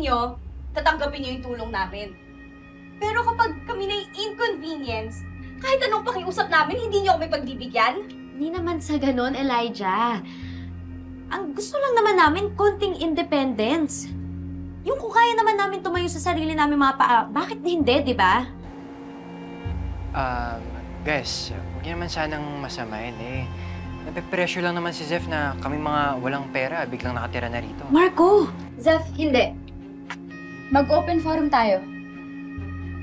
nyo, tatanggapin nyo yung tulong namin. Pero kapag kami na inconvenience, kahit anong pakiusap namin, hindi nyo kami pagbibigyan? Hindi naman sa ganon, Elijah. Ang gusto lang naman namin, konting independence. Yung kung kaya naman namin tumayo sa sarili namin mga paa, bakit hindi, di ba? Guys, huwag niyo naman sanang masamain eh. Nape-pressure lang naman si Zeph na kami mga walang pera, biglang nakatira na rito. Marco! Zeph, hindi. Mag-open forum tayo.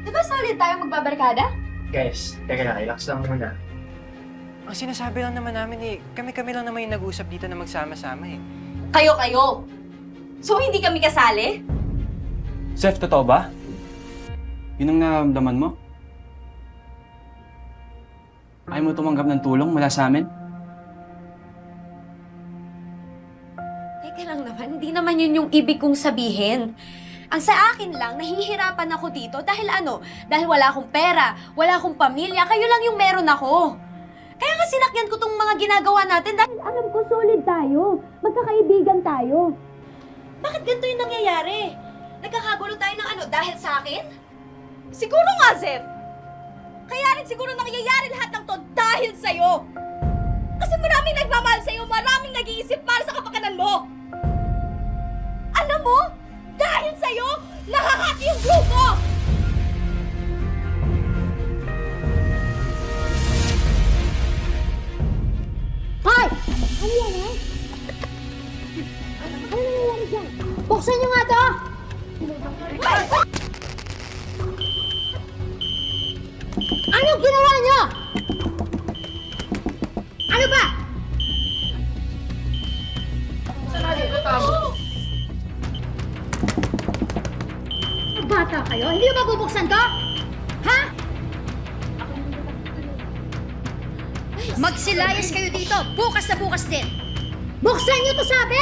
Di ba solid tayo magbabarkada? Guys, teka lang, relax lang muna. Ang sinasabi lang naman namin eh, kami-kami lang naman yung nag-uusap dito na magsama-sama eh. Kayo-kayo. So hindi kami kasali? Zeph, totoo ba? Yun ang nararamdaman mo? Ayaw mo tumanggap ng tulong mula sa amin? Teka lang naman, hindi naman yun yung ibig kong sabihin. Ang sa akin lang, nahihirapan ako dito dahil ano? Dahil wala akong pera, wala akong pamilya, kayo lang yung meron ako. Kaya nga sinakyan ko tong mga ginagawa natin dahil alam ko solid tayo, magkakaibigan tayo. Bakit ganito yung nangyayari? Nagkakagulo tayo ng ano dahil sa akin? Siguro nga, Zeph. Kaya rin siguro nangyayari lahat ng to dahil sa'yo. Kasi maraming nagmamahal sa'yo, maraming nag-iisip para sa kapakanan mo. Alam mo, dahil sa'yo, nakahati yung grupo! Hoy! Ano yan, ha? Ano nangyayari dyan? Buksan niyo nga to! Anong ginawa niyo? Ano ba? Bata kayo? Hindi ba bubuksan to? Ha? Magsilayas kayo dito! Bukas na bukas din! Buksan niyo to, sabi!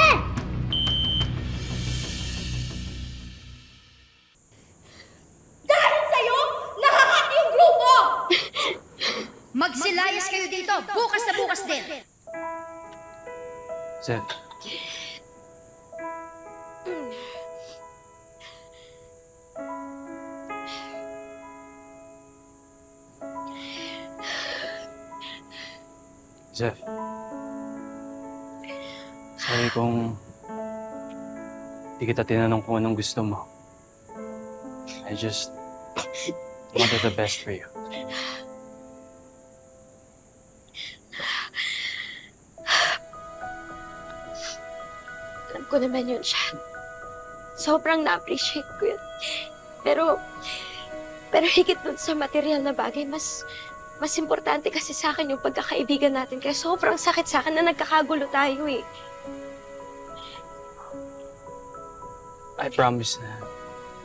Dahil sa'yo, nakahati yung grupo! Magsilayas kayo dito! Bukas na bukas din! Zeph. Zeph. Sorry kung di kita tinanong kung anong gusto mo. I just wanted the best for you. Alam ko naman yun, Sean. Sobrang na-appreciate ko yun. Pero higit dun sa material na bagay, mas importante kasi sa akin yung pagkakaibigan natin. Kaya sobrang sakit sa akin na nagkakagulo tayo eh. I promise na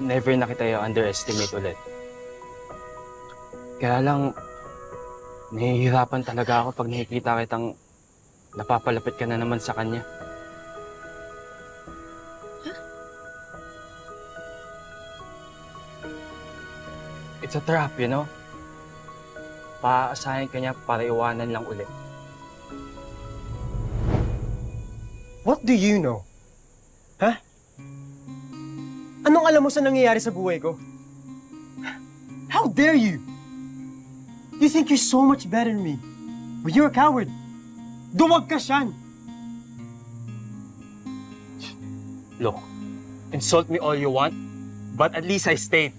never na kita i-underestimate ulit. Kaya lang, nahihirapan talaga ako pag nakikita kitang napapalapit ka na naman sa kanya. It's a trap, you know? Paaasahin ka niya para iwanan lang ulit. What do you know? Ha? Anong alam mo sa nangyayari sa buhay ko? How dare you? You think you're so much better than me. But you're a coward. Duwag ka, Sean. Look, insult me all you want, but at least I stayed.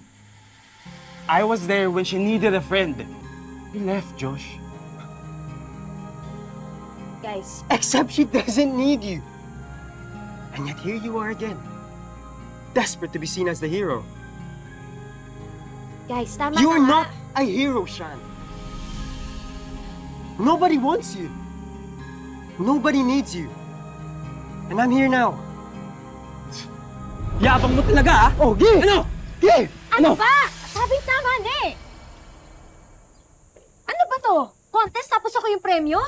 I was there when she needed a friend. You left, Josh. Guys, Except she doesn't need you. And yet here you are again. Desperate to be seen as the hero. tama You're na nga. not a hero, Sean. Nobody wants you. Nobody needs you. And I'm here now. Yabang mo talaga, ah! Oh, give! Ano? Give! Ano ba? Sabi tama na eh. Ano ba to? Contest tapos ako yung premyo?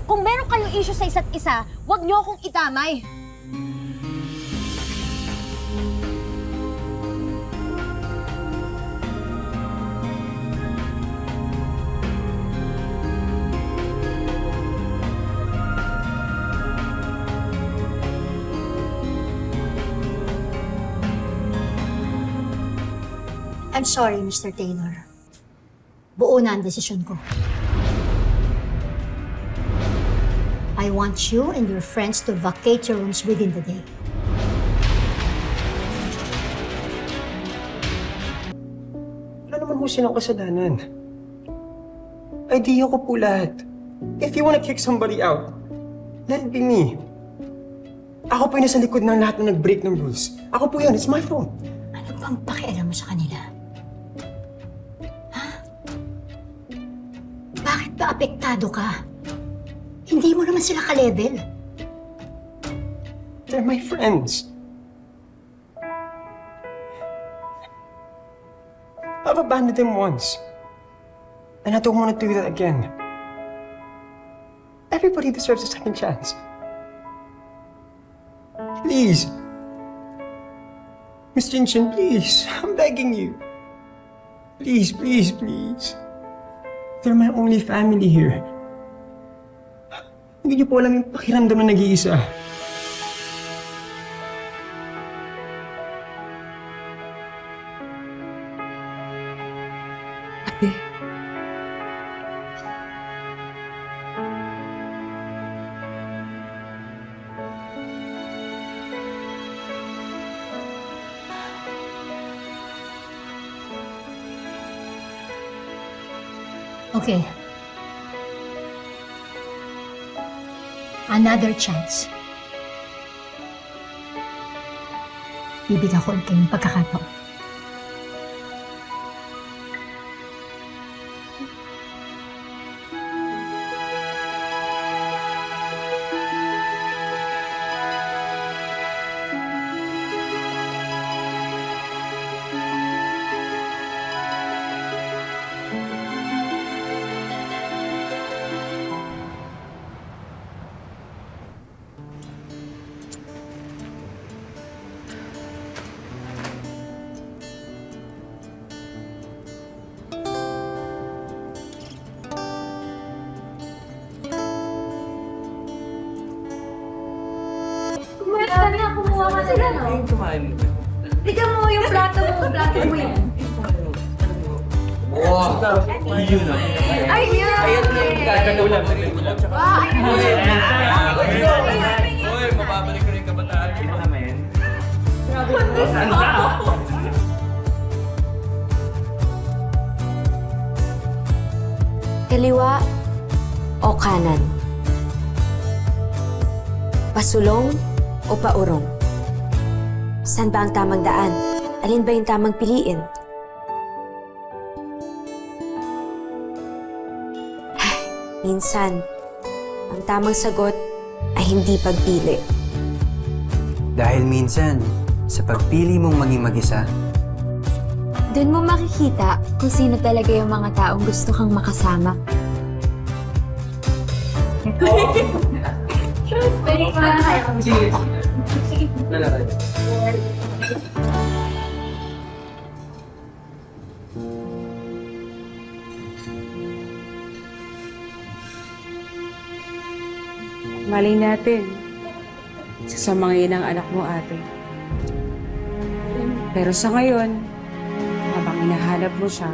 Kung meron kayong issue sa isa't isa, huwag niyo akong itamay. I'm sorry, Mr. Taylor. Buo na ang desisyon ko. I want you and your friends to vacate your rooms within the day. Wala naman ho silang kasalanan. Idea ko po lahat. If you wanna kick somebody out, let it be me. Ako po yung nasa likod ng lahat na nag-break ng rules. Ako po yun. It's my fault. Ano bang pakialam mo sa kanila? Ha? Bakit ba apektado ka? Hindi mo naman sila ka-level. They're my friends. I've abandoned them once. And I don't want to do that again. Everybody deserves a second chance. Please. Miss Jinshin, please. I'm begging you. Please, please, please. They're my only family here. Hindi niyo po alam yung pakiramdam na nag-iisa. Okay. Another chance. Bibigyan ko ulit kayong pagkakataon. Sabi nga, kumuha ka sa gano'n. Tignan mo yung plato mo yan. Ay, yun! Mababalik ko rin kabataan. Kaliwa o kanan? Pasulong o paurong? Saan ba ang tamang daan? Alin ba yung tamang piliin? Minsan, ang tamang sagot ay hindi pagpili. Dahil minsan, sa pagpili mong maging mag-isa, Doon mo makikita kung sino talaga yung mga taong gusto kang makasama. Pwede pa na kayo. Malay natin, sasamangin ang anak mo, ate. Pero sa ngayon, habang hinahanap mo siya,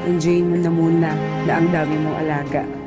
enjoyin mo na muna na ang dami mong alaga.